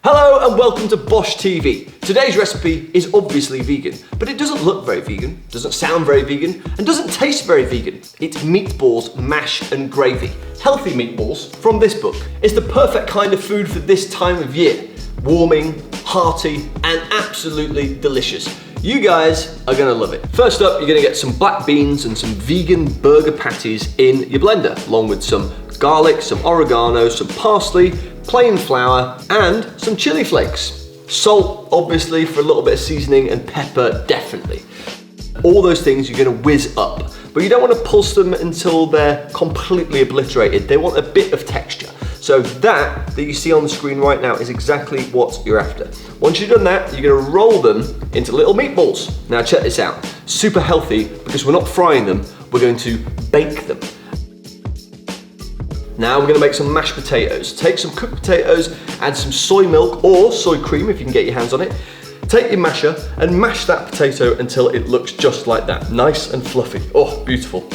Hello and welcome to Bosh TV. Today's recipe is obviously vegan, but it doesn't look very vegan, doesn't sound very vegan, and doesn't taste very vegan. It's meatballs, mash and gravy. Healthy meatballs from this book. It's the perfect kind of food for this time of year. Warming, hearty, and absolutely delicious. You guys are gonna love it. First up, you're gonna get some black beans and some vegan burger patties in your blender, along with some garlic, some oregano, some parsley, plain flour, and some chili flakes. Salt, obviously, for a little bit of seasoning, and pepper, definitely. All those things you're gonna whiz up, but you don't wanna pulse them until they're completely obliterated. They want a bit of texture. So that you see on the screen right now is exactly what you're after. Once you've done that, you're gonna roll them into little meatballs. Now check this out, super healthy because we're not frying them, we're going to bake them. Now we're gonna make some mashed potatoes. Take some cooked potatoes, add some soy milk or soy cream if you can get your hands on it. Take your masher and mash that potato until it looks just like that, nice and fluffy. Oh, beautiful.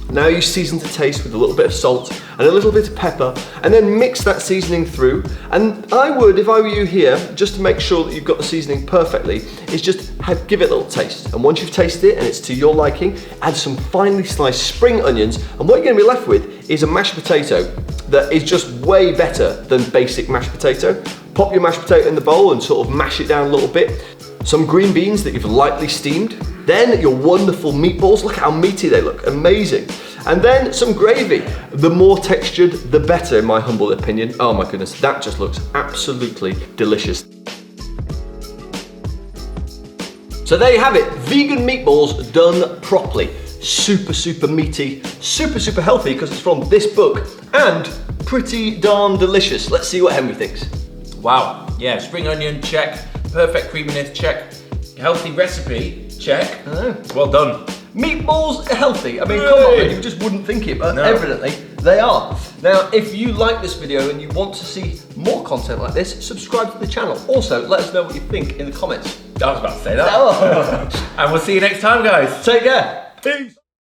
Now you season to taste with a little bit of salt and a little bit of pepper, and then mix that seasoning through. And I would, if I were you here, just to make sure that you've got the seasoning perfectly, is just give it a little taste. And once you've tasted it and it's to your liking, add some finely sliced spring onions, and what you're gonna be left with is a mashed potato that is just way better than basic mashed potato. Pop your mashed potato in the bowl and sort of mash it down a little bit. Some green beans that you've lightly steamed. Then your wonderful meatballs, look how meaty they look, amazing. And then some gravy. The more textured, the better in my humble opinion. Oh my goodness, that just looks absolutely delicious. So there you have it, vegan meatballs done properly. Super, super meaty, super, super healthy because it's from this book, and pretty darn delicious. Let's see what Henry thinks. Wow, yeah, spring onion, check. Perfect creaminess, check. Healthy recipe, check. Well done. Meatballs are healthy. I mean, come on, you just wouldn't think it, but evidently they are. Now, if you like this video and you want to see more content like this, subscribe to the channel. Also, let us know what you think in the comments. I was about to say that. And we'll see you next time, guys. Take care. Peace.